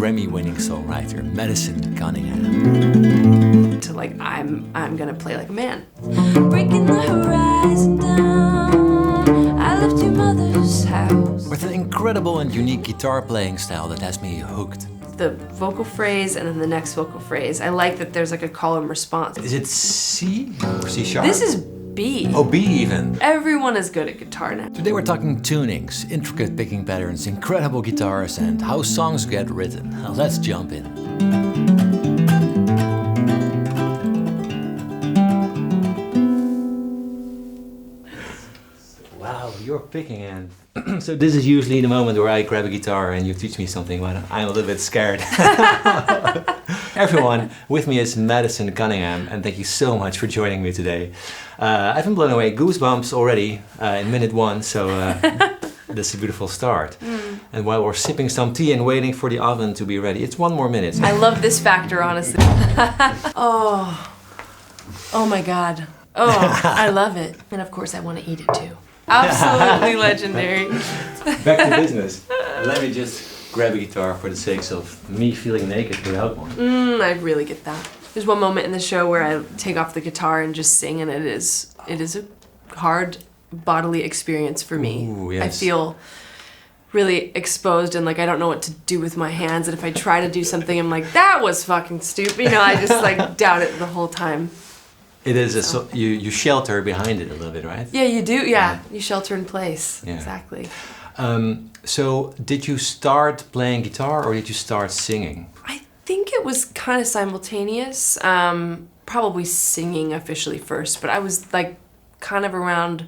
Grammy-winning songwriter Madison Cunningham. To like, I'm gonna play like a man. Breaking the horizon down, I left your mother's house. With an incredible and unique guitar playing style that has me hooked. The vocal phrase and then the next vocal phrase. I like that there's like a call and response. Is it C or C sharp? This is B. Oh, B even. Everyone is good at guitar now. Today we're talking tunings, intricate picking patterns, incredible guitars, and how songs get written. Now let's jump in. Wow, you're picking and so this is usually the moment where I grab a guitar and you teach me something, but I'm a little bit scared. Everyone, with me is Madison Cunningham, and thank you so much for joining me today. I've been blown away, goosebumps already in minute 1, so that's a beautiful start. And while we're sipping some tea and waiting for the oven to be ready, it's 1 more minute. I love this factor, honestly. Oh my God. Oh, I love it. And of course I want to eat it too. Absolutely legendary. Back to business. Let me just grab a guitar for the sake of me feeling naked without one. I really get that. There's one moment in the show where I take off the guitar and just sing, and it is a hard bodily experience for me. Ooh, yes. I feel really exposed and like I don't know what to do with my hands, and if I try to do something, I'm like, that was fucking stupid. You know, I just like doubt it the whole time. It is you shelter behind it a little bit, right? Yeah, you do. Yeah, you shelter in place. Yeah. Exactly. So did you start playing guitar or did you start singing? I think it was kind of simultaneous. Probably singing officially first, but I was like kind of around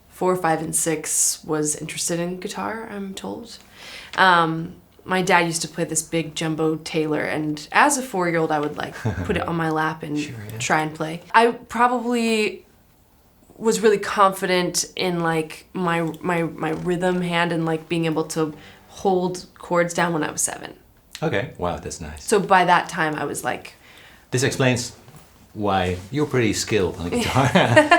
4, 5, and 6 was interested in guitar, I'm told. My dad used to play this big jumbo Taylor, and as a 4-year-old I would like put it on my lap and try and play. I probably was really confident in like my rhythm hand and like being able to hold chords down when I was 7. Okay, wow, that's nice. So by that time I was like... This explains why you're pretty skilled on the guitar.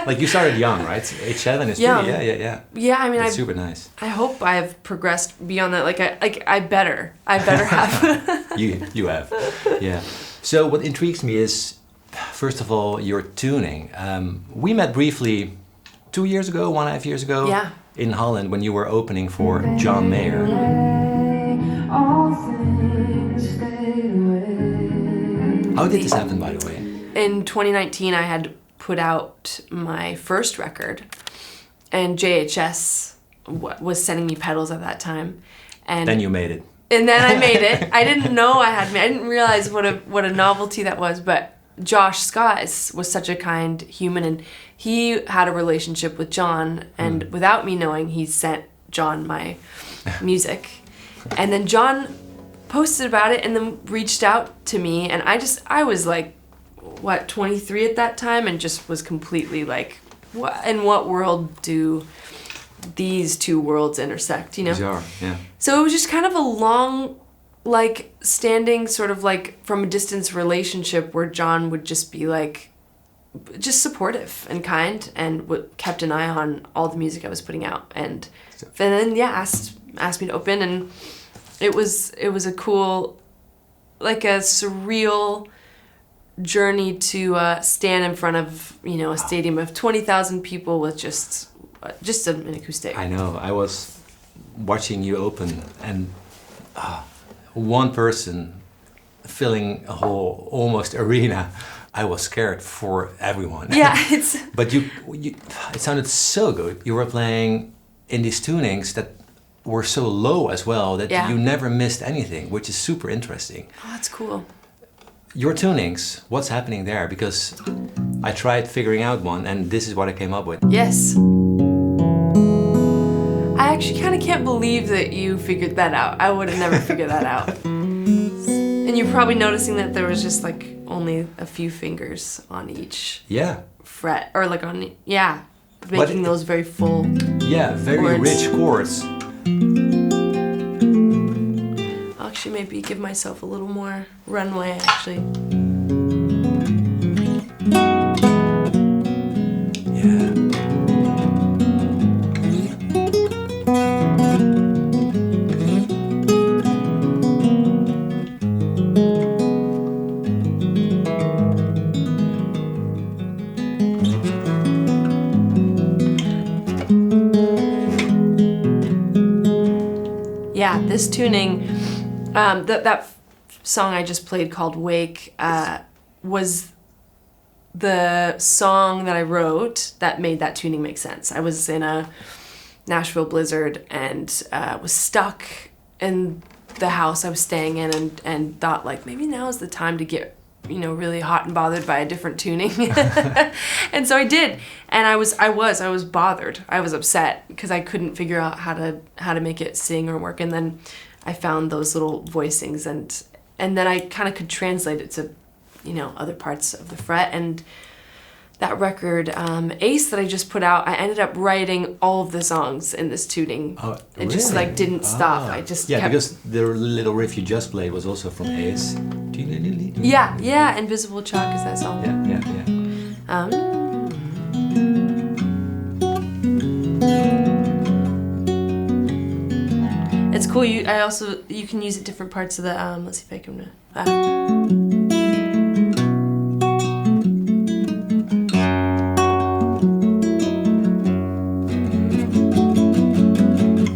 Like you started young, right? Age 7 is pretty, yeah. Yeah, I mean, it's super nice. I hope I have progressed beyond that. I better have. you have, yeah. So what intrigues me is, first of all, your tuning. We met briefly 2 years ago, 1.5 years ago, in Holland when you were opening for John Mayer. How did this happen, by the way? In 2019, I had put out my first record, and JHS was sending me pedals at that time. And then you made it. And then I made it. I didn't know I didn't realize what a novelty that was, but Josh Scott was such a kind human, and he had a relationship with John, and without me knowing, he sent John my music. And then John posted about it and then reached out to me, and I was like, 23 at that time, and just was completely like, in what world do these two worlds intersect, you know? Bizarre, yeah. So it was just kind of a long, like, standing sort of like from a distance relationship where John would just be like, just supportive and kind, and kept an eye on all the music I was putting out, and then asked me to open, and it was a cool, like a surreal journey to stand in front of, you know, a stadium of 20,000 people with just an acoustic. I know. I was watching you open, and one person filling a whole almost arena. I was scared for everyone. Yeah, But you, it sounded so good. You were playing in these tunings that were so low as well that you never missed anything, which is super interesting. Oh, that's cool. Your tunings, what's happening there? Because I tried figuring out one, and this is what I came up with. Yes. I actually kind of can't believe that you figured that out. I would have never figured that out. And you're probably noticing that there was just like only a few fingers on each fret, or like on, making those very full very chords. rich chords. I'll actually maybe give myself a little more runway, actually. this tuning, that song I just played called Wake was the song that I wrote that made that tuning make sense. I was in a Nashville blizzard and was stuck in the house I was staying in and thought like maybe now is the time to get really hot and bothered by a different tuning. And so I did, and I was bothered. I was upset because I couldn't figure out how to make it sing or work. And then I found those little voicings, and then I kind of could translate it to other parts of the fret. And that record, Ace, that I just put out, I ended up writing all of the songs in this tuning. Oh, It really? just like didn't stop. I just kept... because the little riff you just played was also from Ace. Yeah, Invisible Chalk is that song. Yeah. It's cool. You can use it different parts of the. Let's see if I can.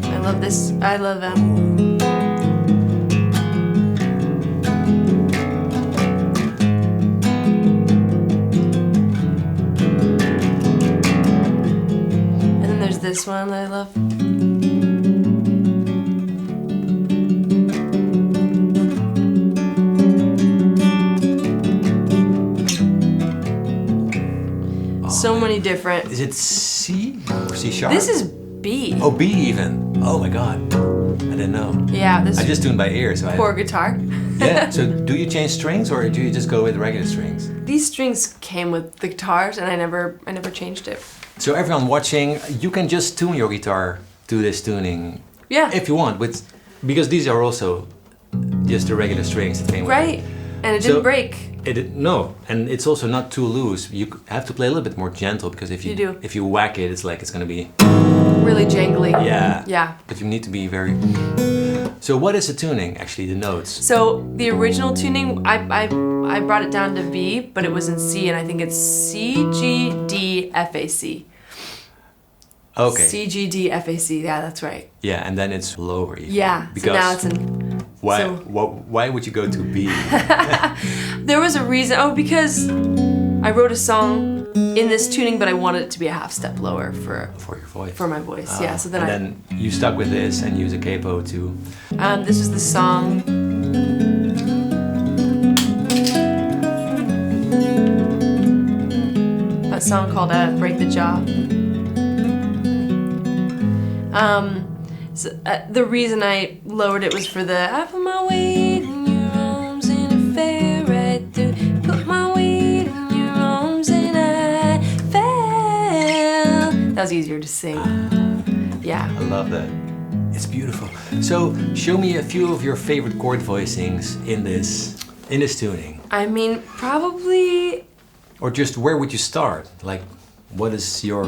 I love this. I love And then there's this one that I love. So many different. Is it C or C sharp? This is B. Oh, B even. Oh my God. I didn't know. Yeah, this I just tuned by ear, so poor guitar. Yeah. So do you change strings or do you just go with regular strings? These strings came with the guitars, and I never changed it. So everyone watching, you can just tune your guitar to this tuning. Yeah. If you want, because these are also just the regular strings that came with Right. it. And it didn't break. No, and it's also not too loose. You have to play a little bit more gentle because if you whack it, it's like it's gonna be really jangly. Yeah. Yeah. But you need to be very. So what is the tuning? Actually, the notes. So the original tuning, I brought it down to B, but it was in C, and I think it's C, G, D, F, A, C. Okay. C, G, D, F, A, C. Yeah, that's right. Yeah, and then it's lower. Even. Yeah. Because so now it's in. why? So, why would you go to B? There was a reason. Oh, because I wrote a song in this tuning, but I wanted it to be a half step lower for your voice. For my voice, yeah. So then you stuck with this and use a capo too. This is the song. A song called "Break the Jaw." The reason I lowered it was for the I put my weight in your arms and I fell right through. Put my weight in your arms and I fell. That was easier to sing. Yeah. I love that. It's beautiful. So show me a few of your favorite chord voicings in this tuning. I mean, probably. Or just where would you start? Like, what is your...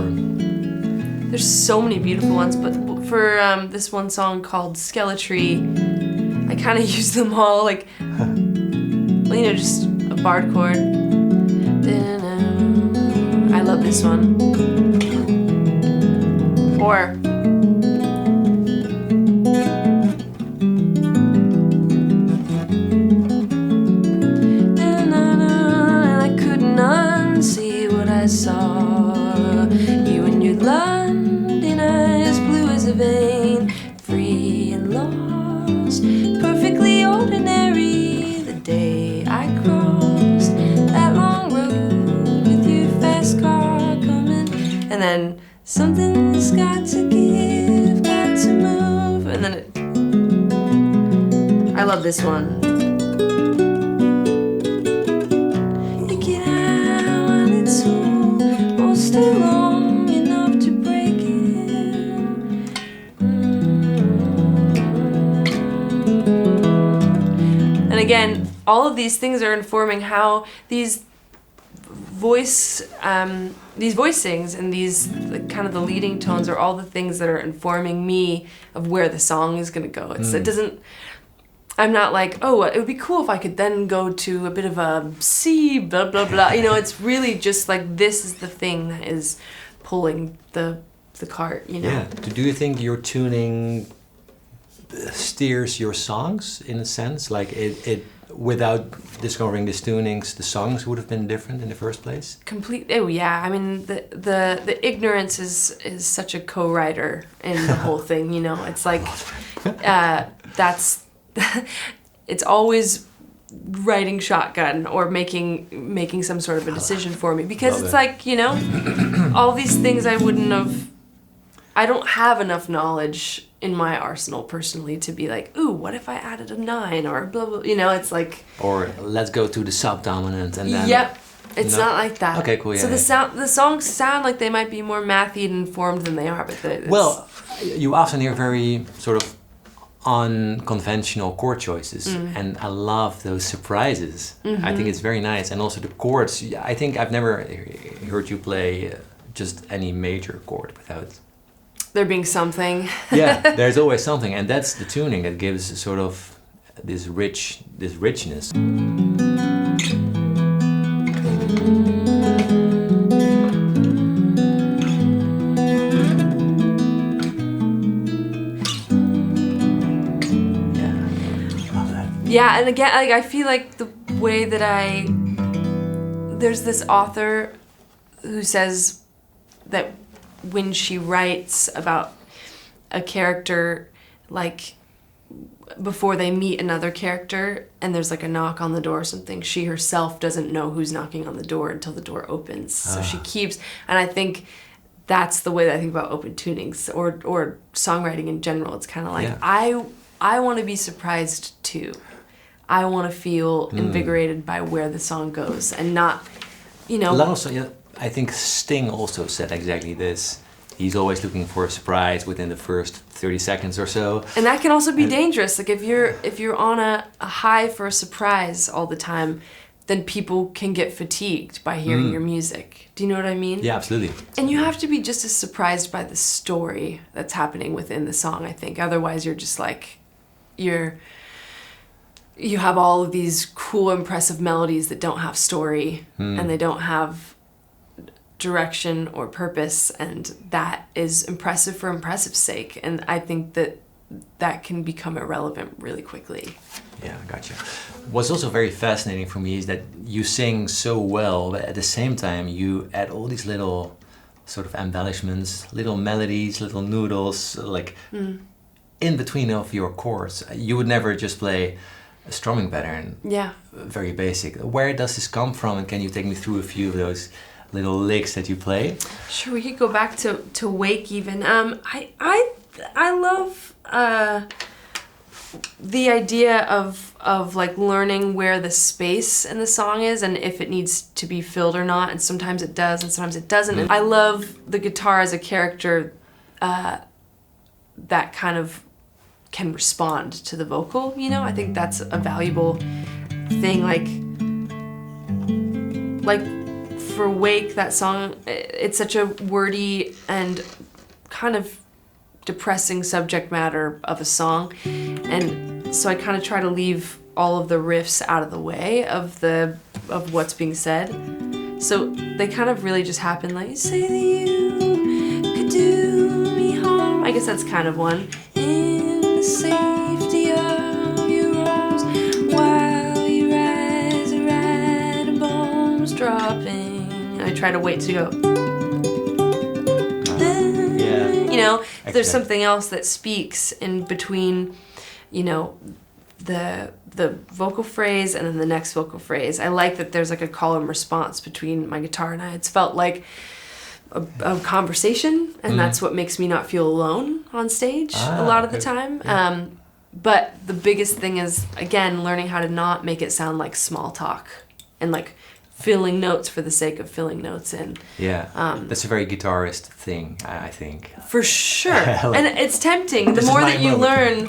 There's so many beautiful ones, but for this one song called Skeletry, I kind of use them all, like, just a barred chord. I love this one. Or... I couldn't unsee what I saw. You and your London eyes, blue as a vein, free and lost, perfectly ordinary. The day I crossed that long road with your fast car coming, and then something's got to give, got to move, and then I love this one. Stay long enough to break it. And again, all of these things are informing how these voicings and these kind of the leading tones are all the things that are informing me of where the song is going to go. It doesn't. I'm not like, oh, it would be cool if I could then go to a bit of a C, blah, blah, blah. It's really just like this is the thing that is pulling the cart, Yeah. Do you think your tuning steers your songs in a sense? Like it without discovering these tunings, the songs would have been different in the first place? Oh yeah, I mean the ignorance is such a co-writer in the whole thing, you know. It's like that's it's always writing shotgun or making some sort of a decision for me, because it's like, you know, all these things I don't have enough knowledge in my arsenal personally to be like, ooh, what if I added a 9 or blah blah, you know. It's like, or let's go to the subdominant and then yep. It's not like that. Okay, cool. Yeah. So the songs sound like they might be more mathy and informed than they are, but well, you often hear very sort of unconventional chord choices, and I love those surprises. I think it's very nice, and also the chords. I think I've never heard you play just any major chord without there being something. Yeah, there's always something, and that's the tuning that gives sort of this richness. Yeah, and again, like I feel like the way that there's this author who says that when she writes about a character, like before they meet another character and there's like a knock on the door or something, she herself doesn't know who's knocking on the door until the door opens. So she keeps, and I think that's the way that I think about open tunings or songwriting in general. It's kind of like, I want to be surprised too. I want to feel invigorated by where the song goes and not, you know. Also, yeah, I think Sting also said exactly this. He's always looking for a surprise within the first 30 seconds or so. And that can also be dangerous. Like if you're on a high for a surprise all the time, then people can get fatigued by hearing your music. Do you know what I mean? Yeah, absolutely. And you have to be just as surprised by the story that's happening within the song, I think. Otherwise, you're just like, you have all of these cool, impressive melodies that don't have story and they don't have direction or purpose, and that is impressive for impressive's sake. And I think that can become irrelevant really quickly. Yeah, gotcha. What's also very fascinating for me is that you sing so well, but at the same time you add all these little sort of embellishments, little melodies, little noodles, like in between of your chords. You would never just play a strumming pattern. Yeah. Very basic. Where does this come from, and can you take me through a few of those little licks that you play? Sure, we could go back to Wake even. I love the idea of like learning where the space in the song is and if it needs to be filled or not, and sometimes it does and sometimes it doesn't. And I love the guitar as a character that kind of can respond to the vocal, you know? I think that's a valuable thing. Like for Wake, that song, it's such a wordy and kind of depressing subject matter of a song, and so I kind of try to leave all of the riffs out of the way of what's being said, so they kind of really just happen. Like, say that you could do me harm, I guess that's kind of one, in the safety of your arms while you rise and ride and bombs dropping. And I try to wait to go, you know, if there's something else that speaks in between, you know, the vocal phrase and then the next vocal phrase. I like that there's like a call and response between my guitar and I. It's felt like a conversation, and that's what makes me not feel alone on stage a lot of the time. Yeah. But the biggest thing is, again, learning how to not make it sound like small talk and like filling notes for the sake of filling notes in. Yeah, that's a very guitarist thing, I think. For sure. And it's tempting. The more that you learn,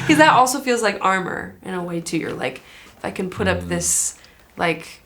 because that also feels like armor in a way too. You're like, if I can put up this, like,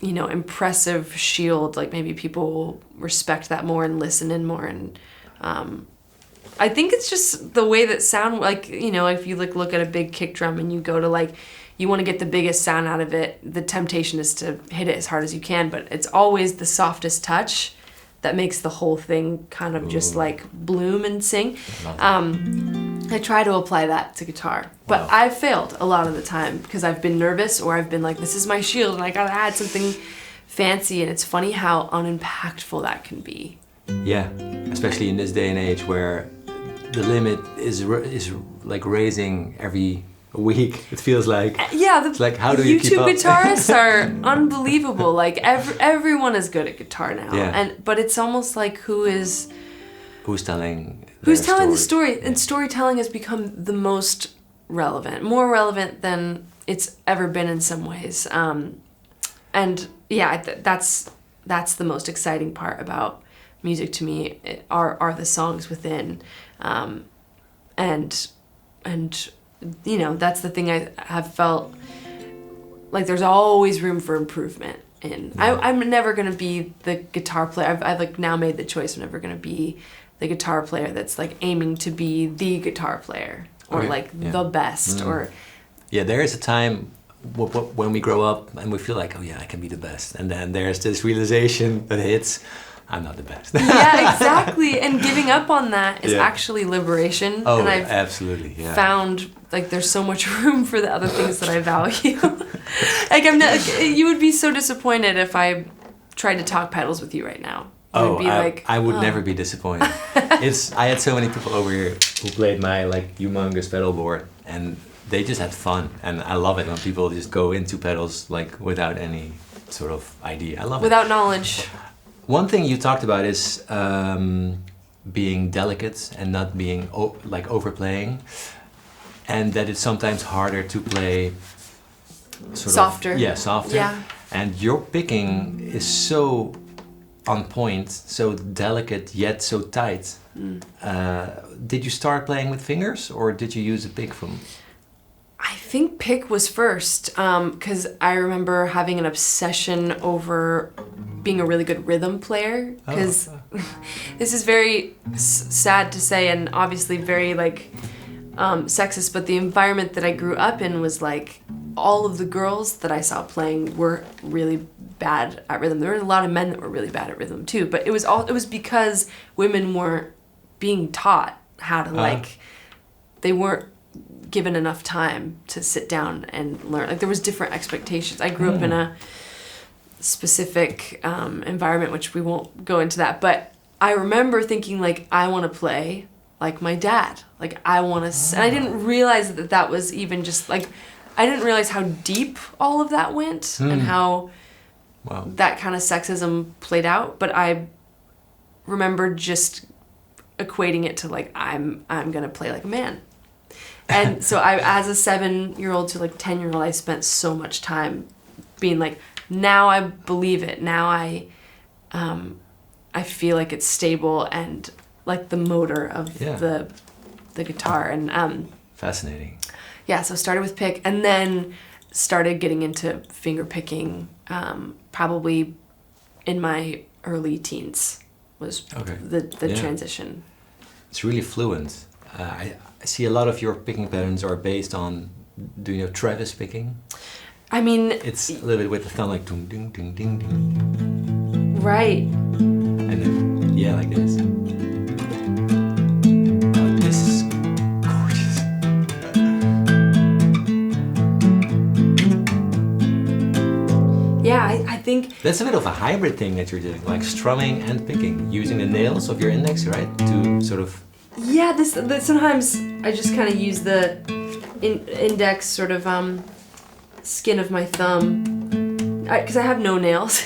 you know, impressive shield, like maybe people will respect that more and listen in more. And I think it's just the way that sound, like, you know, if you like look at a big kick drum and you go to like, you want to get the biggest sound out of it, the temptation is to hit it as hard as you can, but it's always the softest touch that makes the whole thing kind of just like bloom and sing. I try to apply that to guitar, but Wow. I've failed a lot of the time because I've been nervous, or I've been like, this is my shield and I gotta add something fancy, and it's funny how unimpactful that can be. Yeah, especially in this day and age where the limit is like raising every week. It feels like. Yeah, It's like, how do you keep YouTube up? guitarists are unbelievable. Like everyone is good at guitar now, Yeah. but it's almost like who's telling the story, and storytelling has become the most relevant, more relevant than it's ever been in some ways. And yeah, that's the most exciting part about music to me, are the songs within, and you know, that's the thing I have felt like there's always room for improvement in. I'm never gonna be the guitar player. I've like now made the choice. I'm never gonna be the guitar player that's like aiming to be the guitar player or the best or. Yeah, there is a time when we grow up and we feel like, oh yeah, I can be the best, and then there's this realization that hits, I'm not the best. Yeah, exactly. And giving up on that is actually liberation. Oh, and I've absolutely. Yeah. found like there's so much room for the other things that I value. Like you would be so disappointed if I tried to talk pedals with you right now. I would never be disappointed. I had so many people over here who played my like humongous pedal board, and they just had fun, and I love it when people just go into pedals like without any sort of idea. I love it. Without knowledge. One thing you talked about is being delicate and not being like overplaying, and that it's sometimes harder to play softer. Softer. Yeah. And your picking is so on point, so delicate yet so tight. Did you start playing with fingers, or did you use a pick from? I think pick was first, because I remember having an obsession over being a really good rhythm player, because this is very sad to say and obviously very like sexist, but the environment that I grew up in was like all of the girls that I saw playing were really bad at rhythm. There were a lot of men that were really bad at rhythm too, but it was because women weren't being taught how to like, they weren't given enough time to sit down and learn. Like there was different expectations. I grew up in a specific environment, which we won't go into that, but I remember thinking like, I want to play like my dad. Like I want to, and I didn't realize that was even just like, I didn't realize how deep all of that went and how that kind of sexism played out. But I remember just equating it to like, I'm going to play like a man. And so I, as a 7-year-old to like 10-year-old, I spent so much time being like, now I believe it. Now I feel like it's stable and like the motor of the guitar. And fascinating. Yeah, so started with pick and then started getting into finger picking probably in my early teens was the transition. It's really fluent. I see a lot of your picking patterns are based on, do you know Travis picking? I mean... It's a little bit with the thumb like ding ding ding ding ding. Right. And then, yeah, like this. Oh, this is gorgeous. Yeah, I think... That's a bit of a hybrid thing that you're doing, like strumming and picking, using the nails of your index, right? To sort of... Yeah, this sometimes I just kind of use the index sort of skin of my thumb, because I have no nails.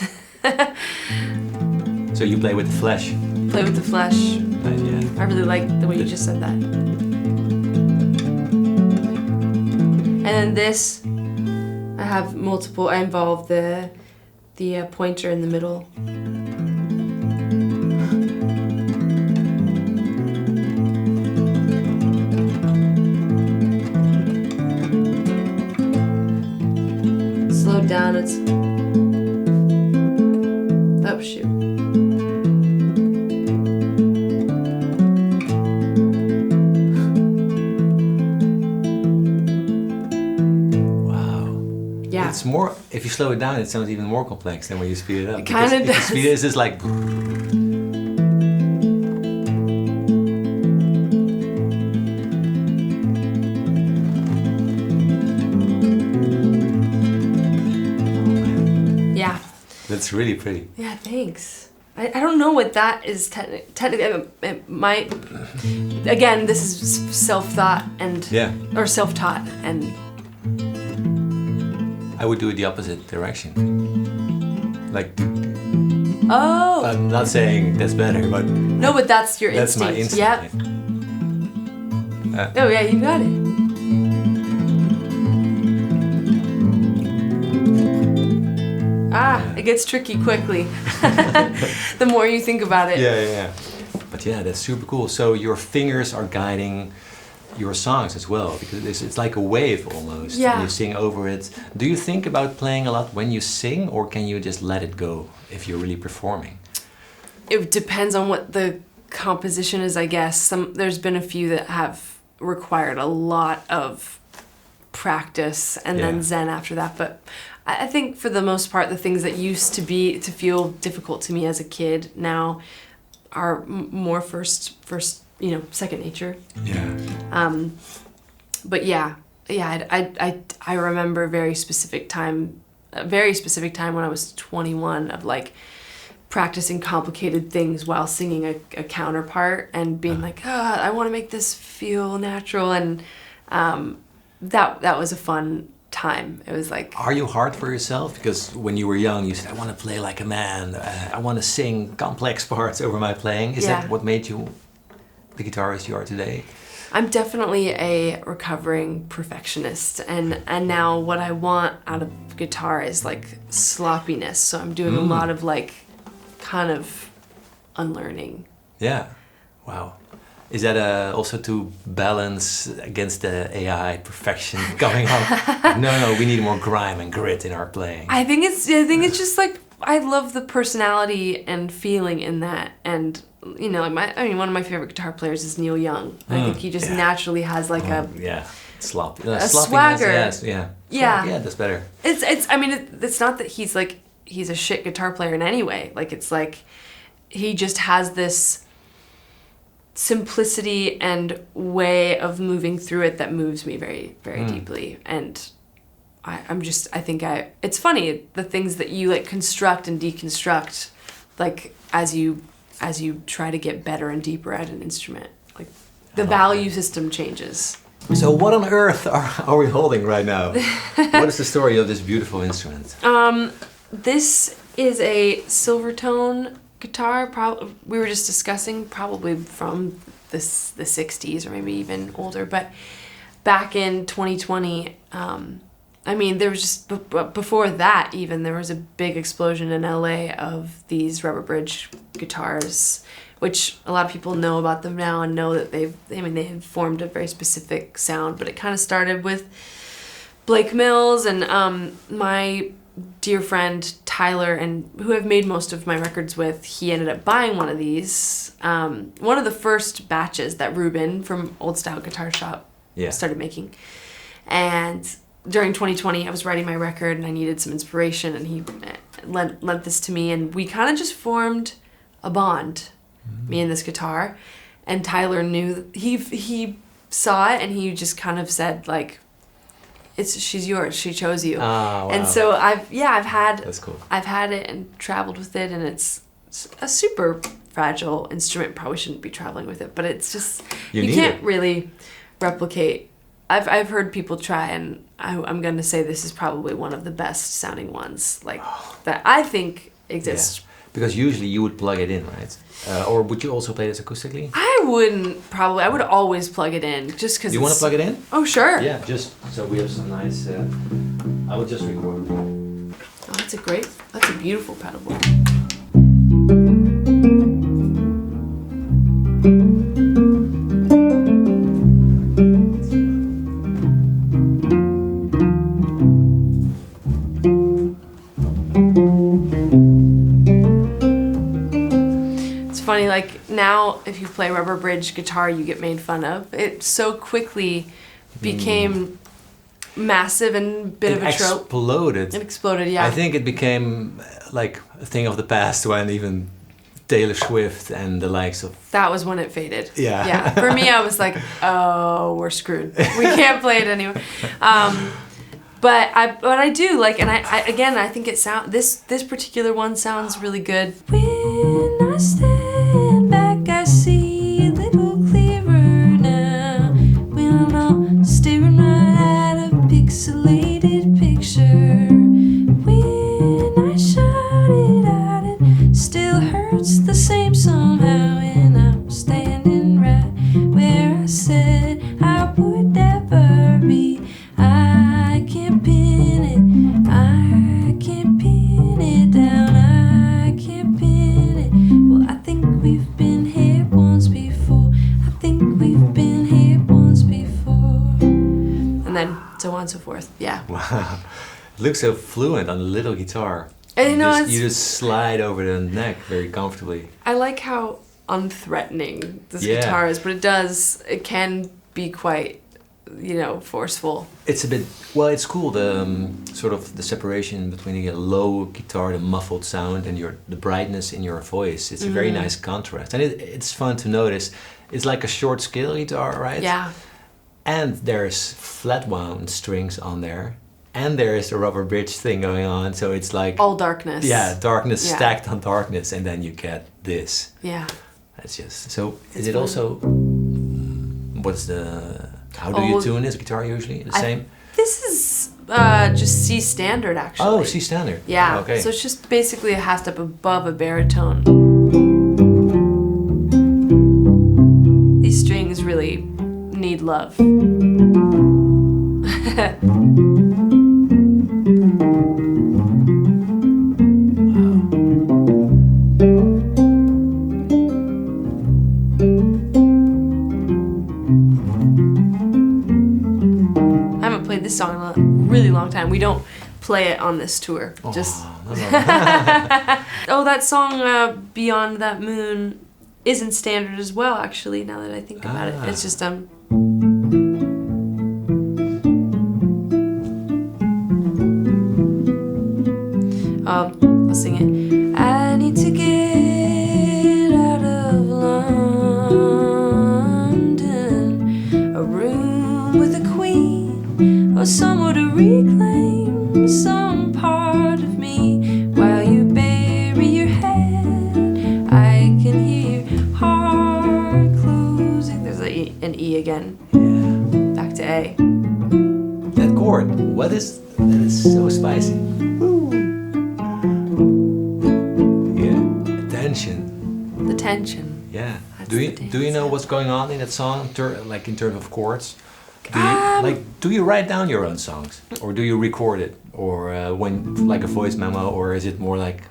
So you play with the flesh. Play with the flesh. Yeah. I really like the way you just said that. And then this, I have multiple. I involve the pointer in the middle. Slow down. It's oh shoot. Yeah. It's more, if you slow it down, it sounds even more complex than when you speed it up. It kind of does. Speed it is just like... That's really pretty. Yeah, thanks. I don't know what that is technically. It might. Again, this is self-thought and or self-taught, and I would do it the opposite direction. Like. Oh. I'm not saying that's better, but no, but that's your that's instinct. my instinct. Yep. Oh yeah, you got it. It gets tricky quickly. The more you think about it. Yeah. But yeah, that's super cool. So your fingers are guiding your songs as well, because it's like a wave almost. Yeah. And you sing over it. Do you think about playing a lot when you sing, or can you just let it go if you're really performing? It depends on what the composition is, I guess. There's been a few that have required a lot of practice and then zen after that, but I think for the most part, the things that used to feel difficult to me as a kid now are more first, second nature. Yeah. But I remember a very specific time when I was 21 of like practicing complicated things while singing a counterpart and being like, I want to make this feel natural, and that was a fun time. It was like, are you hard for yourself? Because when you were young, you said, I want to play like a man. I want to sing complex parts over my playing. Is that what made you the guitarist you are today? I'm definitely a recovering perfectionist, and now what I want out of guitar is like sloppiness. So I'm doing a lot of like kind of unlearning. Yeah. Wow. Is that also to balance against the AI perfection coming up? No, we need more grime and grit in our playing. I think it's just like, I love the personality and feeling in that, and one of my favorite guitar players is Neil Young. I think he just naturally has like a swagger. Yes, yeah, that's better. It's not that he's a shit guitar player in any way. Like, it's like he just has this simplicity and way of moving through it that moves me very, very deeply. And it's funny, the things that you like construct and deconstruct, like as you try to get better and deeper at an instrument, like the value system changes. So what on earth are we holding right now? What is the story of this beautiful instrument? This is a Silvertone guitar. We were just discussing, probably from the 60s or maybe even older, but back in 2020, there was just, before that even, there was a big explosion in LA of these rubber bridge guitars, which a lot of people know about them now and know that they have formed a very specific sound, but it kind of started with Blake Mills and my dear friend Tyler, and who I've made most of my records with. He ended up buying one of these, one of the first batches that Ruben from Old Style Guitar Shop started making. And during 2020, I was writing my record and I needed some inspiration, and he lent this to me, and we kind of just formed a bond, me and this guitar. And Tyler knew, he saw it, and he just kind of said like, she's yours. She chose you. Oh, wow. And so I've had That's cool. I've had it and traveled with it, and it's a super fragile instrument. Probably shouldn't be traveling with it, but it's just you can't really replicate. I've heard people try, and I'm going to say this is probably one of the best sounding ones that I think exists. Yeah. Because usually you would plug it in, right? Or would you also play this acoustically? I wouldn't probably. I would always plug it in, just because. You want to plug it in? Oh, sure. Yeah, just so we have some nice. I would just record. Oh, that's a beautiful pedal board. Funny, like now if you play rubber bridge guitar, you get made fun of. It so quickly became massive and a bit of a trope. It exploded, yeah. I think it became like a thing of the past when even Taylor Swift and the likes of... That was when it faded. Yeah. For me, I was like, oh, we're screwed. We can't play it anymore. But I do like, and I think this particular one sounds really good. When I stand back, I see a little clearer now. When I'm staring right at a pixelated picture. When I shut it out, it still hurts the same somehow. And I'm standing right where I said I would never be. I can't pin it down, I can't pin it. Well, I think we've been here once before. I think we've been here once before. And then so on and so forth, yeah. Wow. It looks so fluent on the little guitar. And You just slide over the neck very comfortably. I like how unthreatening this guitar is, but it can be quite, forceful. It's a bit, well, it's cool, the sort of the separation between the low guitar, the muffled sound, and the brightness in your voice. It's a very nice contrast. And it's fun to notice. It's like a short scale guitar, right? Yeah. And there's flat wound strings on there. And there's the rubber bridge thing going on. So it's like... all darkness. Yeah, darkness stacked on darkness. And then you get this. Yeah. That's just... So is it fun. Also... What's the... How do you tune this guitar usually? The same? This is just C standard, actually. Oh, C standard. Yeah. Okay. So it's just basically a half step above a baritone. These strings really need love. This song in a really long time. We don't play it on this tour. That song Beyond That Moon isn't standard as well, actually, now that I think about it. It's just I'll sing it. I need to get out of London, a room with a queen, or somewhere to reclaim some part of me. While you bury your head, I can hear your heart closing. There's an E again. Yeah. Back to A. That chord, that is so spicy. Woo. Yeah, the tension. Yeah. Do you know what's going on in that song, like in terms of chords? Do you write down your own songs, or do you record it, or when like a voice memo, or is it more like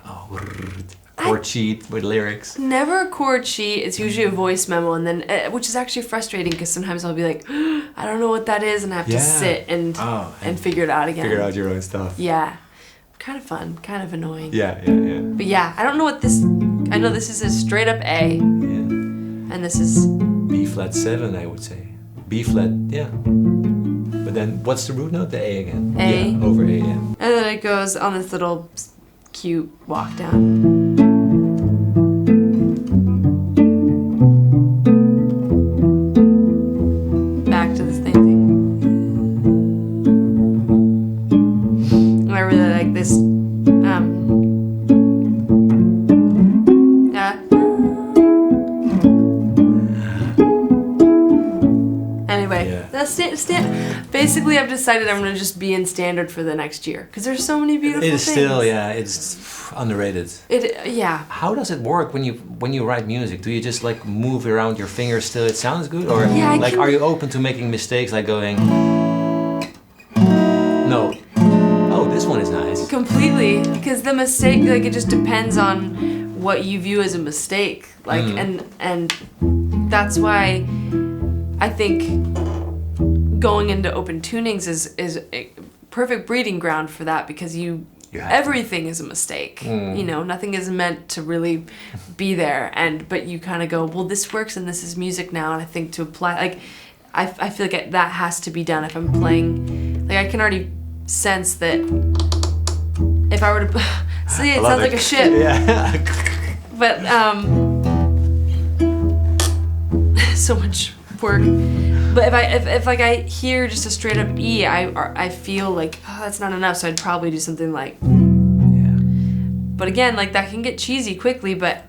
chord sheet with lyrics? Never a chord sheet. It's usually a voice memo, and then which is actually frustrating because sometimes I'll be like, I don't know what that is, and I have to sit and figure it out again. Figure out your own stuff. Yeah, kind of fun, kind of annoying. Yeah. But yeah, I don't know what this. I know this is a straight up A. Yeah. And this is B flat 7, I would say. B flat, yeah. But then what's the root note? The A again. A. Yeah, over A, yeah. And then it goes on this little cute walk down. Back to the same thing. And I really like this. Anyway, that's basically I've decided I'm gonna just be in standard for the next year because there's so many beautiful things. It is still, it's underrated. How does it work when you write music? Do you just like move around your fingers till it sounds good, or are you open to making mistakes, like going, no, oh, this one is nice. Completely, because the mistake, like, it just depends on what you view as a mistake, like, and that's why I think going into open tunings is a perfect breeding ground for that, because everything is a mistake. You know, nothing is meant to really be there, but you kind of go, well, this works and this is music now, and I think to apply, like, I feel like that has to be done if I'm playing. Like, I can already sense that if I were to see, it sounds like a ship. Yeah. But so much work. But if like I hear just a straight up E, I feel like, oh, that's not enough, so I'd probably do something like. Yeah. But again, like that can get cheesy quickly, but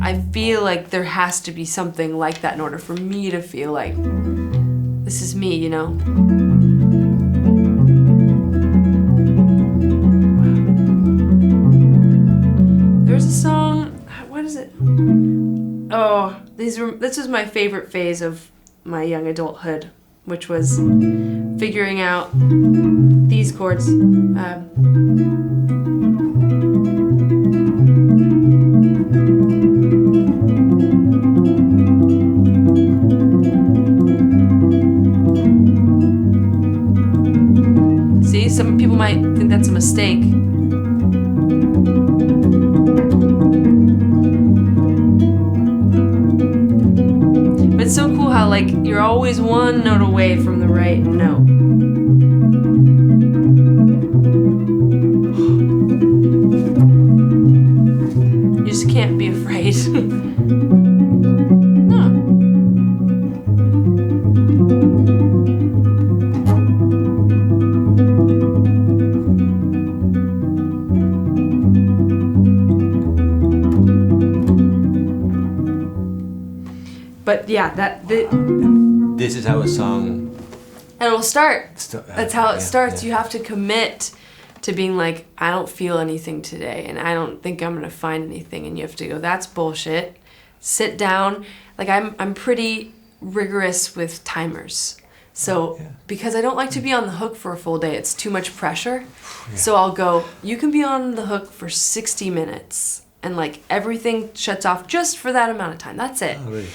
I feel like there has to be something like that in order for me to feel like this is me, you know? There's a song, what is it? Oh, this was my favorite phase of my young adulthood, which was figuring out these chords. See, some people might think that's a mistake. But it's so cool how like you're always one note away from the right note. You just can't be afraid. No. But yeah, This is how a song. And it'll start. That's how it starts. Yeah. You have to commit to being like, I don't feel anything today, and I don't think I'm gonna find anything. And you have to go, that's bullshit. Sit down. Like I'm pretty rigorous with timers. So because I don't like to be on the hook for a full day, it's too much pressure. Yeah. So I'll go, you can be on the hook for 60 minutes, and like everything shuts off just for that amount of time. That's it. Oh, really?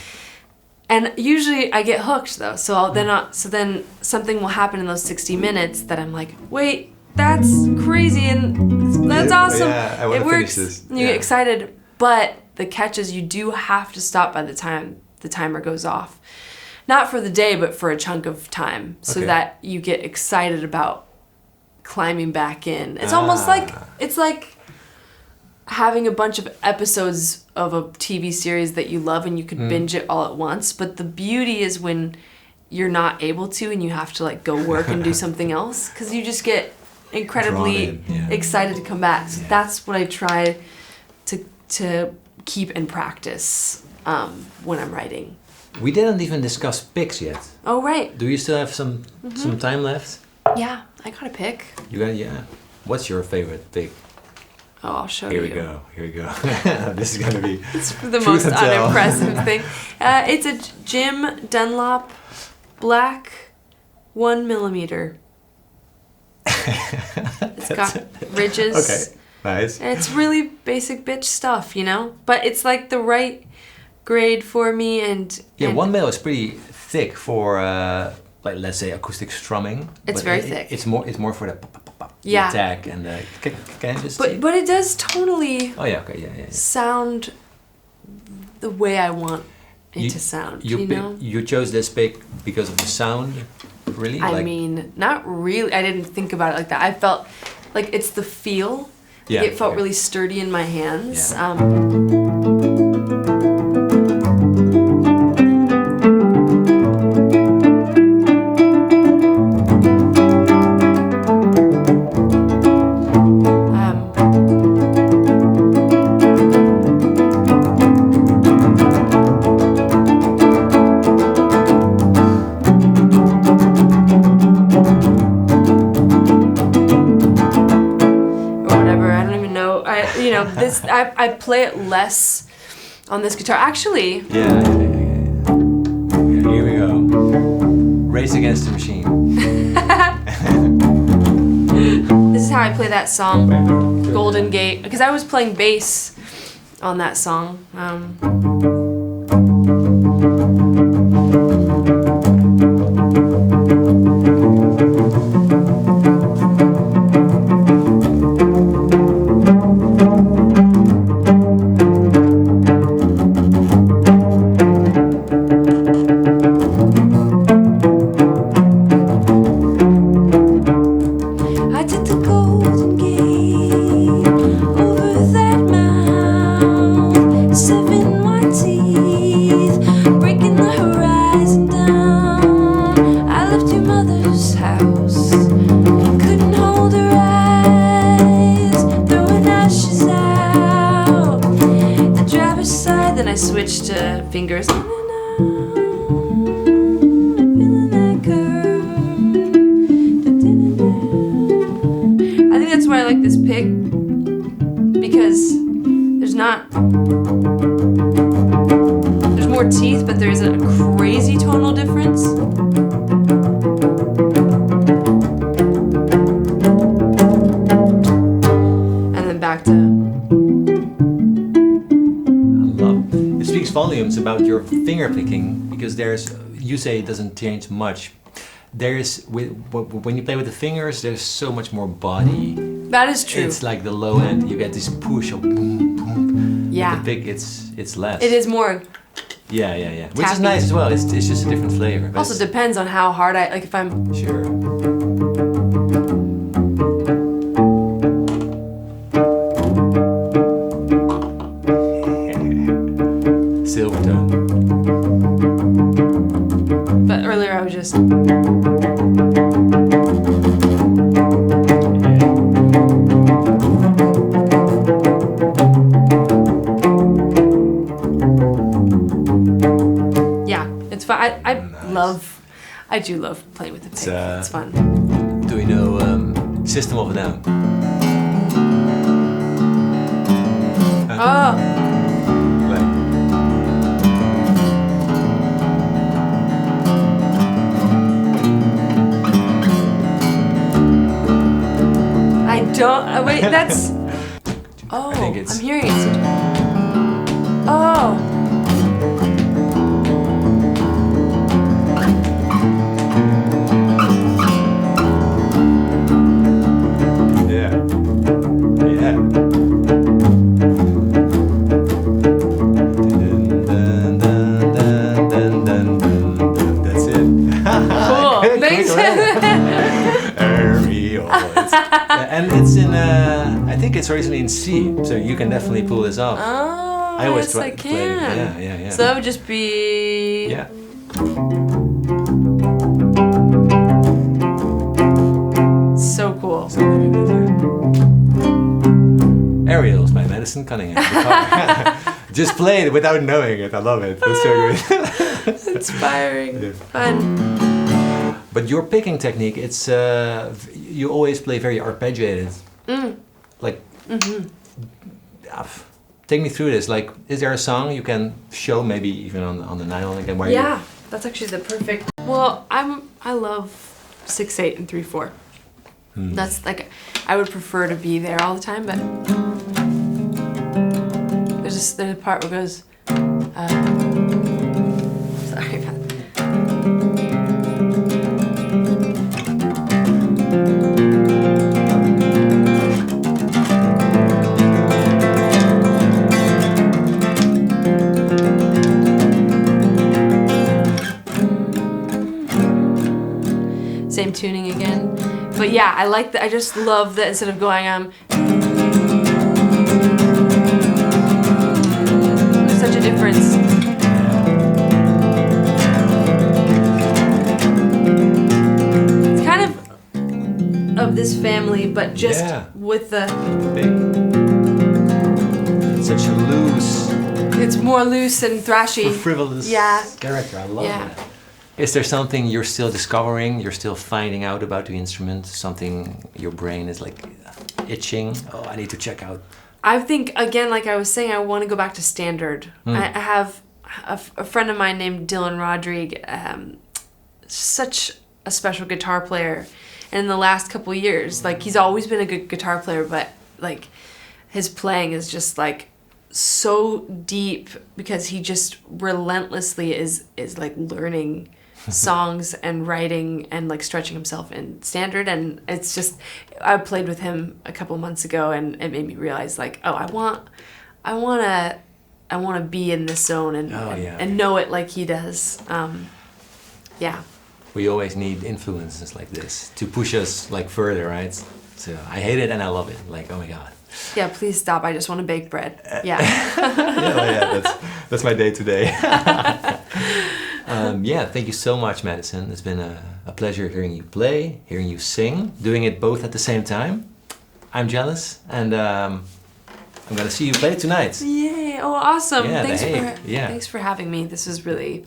And usually I get hooked though, so then something will happen in those 60 minutes that I'm like, wait, that's crazy and that's awesome. Yeah, I want it to works. finish this. And you get excited, but the catch is you do have to stop by the time the timer goes off. Not for the day, but for a chunk of time, so that you get excited about climbing back in. It's almost like having a bunch of episodes of a TV series that you love and you could binge it all at once, but the beauty is when you're not able to and you have to like go work and do something else, because you just get incredibly excited to come back. So that's what I try to keep in practice when I'm writing. We didn't even discuss picks yet. Oh, right. Do you still have some time left? Yeah, I got a pick. You got What's your favorite pick? Oh, I'll show Here you. we go. This is gonna be. It's the most unimpressive thing. It's a Jim Dunlop black 1mm. It's got ridges. Okay, nice. And it's really basic bitch stuff, you know? But it's like the right grade for me and... Yeah, 1mm is pretty thick for, like, let's say acoustic strumming. It's very thick. It's more for the attack and the... Can I just see? But it does tonally sound the way I want it to sound, you know? You chose this pick because of the sound, really? I mean, not really. I didn't think about it like that. I felt like it's the feel. Yeah, it felt really sturdy in my hands. Yeah. I play it less on this guitar. Actually. Yeah. Here we go. Race Against the Machine. This is how I play that song, Golden Gate, because I was playing bass on that song. See fingers. I think that's why I like this pick, because there's more teeth, but there isn't a crazy tonal difference. And then back to... It speaks volumes about your finger picking, because you say it doesn't change much. When you play with the fingers, there's so much more body. That is true. It's like the low end. You get this push of boom, boom. Yeah. With the pick, it's less. It is more. Yeah. Which is nice as well. It's just a different flavor. Also depends on how hard if I'm... Sure. Silvertone. But earlier I was just... Yeah, it's fun. I do love playing with the pick. It's fun. Do you know System of a Down? Oh! I don't. Wait, that's. Oh, I think it's... I'm hearing it. Oh. That's it. Cool. Thanks. And it's in, I think it's originally in C, so you can definitely pull this off. Oh, I always yes, try I to play it. can. Yeah. So that would just be... Yeah. So cool. Something like that, yeah. Aerials by Madison Cunningham. Just play it without knowing it. I love it. That's so good. Inspiring. Yeah. Fun. But your picking technique, it's you always play very arpeggiated. Like, take me through this. Like, is there a song you can show, maybe even on the nylon again? Where Yeah, that's actually the perfect. Well, I love 6/8 and 3/4. That's like, I would prefer to be there all the time, but there's a part where it goes. Sorry about that. Same tuning again. But yeah, I like that. I just love that instead of going there's such a difference. It's kind of this family, but just with the big. It's such a loose. It's more loose and thrashy. Frivolous character. I love it. Is there something you're still discovering, you're still finding out about the instrument? Something your brain is like itching? Oh, I need to check out. I think, again, like I was saying, I want to go back to standard. I have a friend of mine named Dylan Rodrigue, such a special guitar player. And in the last couple of years, like, he's always been a good guitar player, but like his playing is just like so deep because he just relentlessly is like learning songs and writing and like stretching himself in standard. And it's just, I played with him a couple months ago and it made me realize like, oh, I want to be in this zone and know it like he does. Yeah. We always need influences like this to push us like further, right? So I hate it and I love it. Like, oh my God. Yeah, please stop. I just want to bake bread. Yeah. That's my day today. Thank you so much, Madison. It's been a pleasure hearing you play, hearing you sing, doing it both at the same time. I'm jealous, and I'm gonna see you play tonight. Yay! Oh, awesome! Yeah, Thanks The Hague. Yeah. thanks for having me. This is really,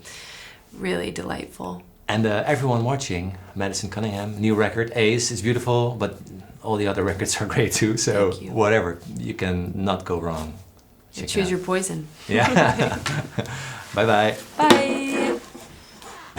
really delightful. And everyone watching, Madison Cunningham, new record, Ace, is beautiful, but all the other records are great too. So Thank you. whatever, you can not go wrong. Check it Choose out. your poison. Yeah. Bye bye. Bye.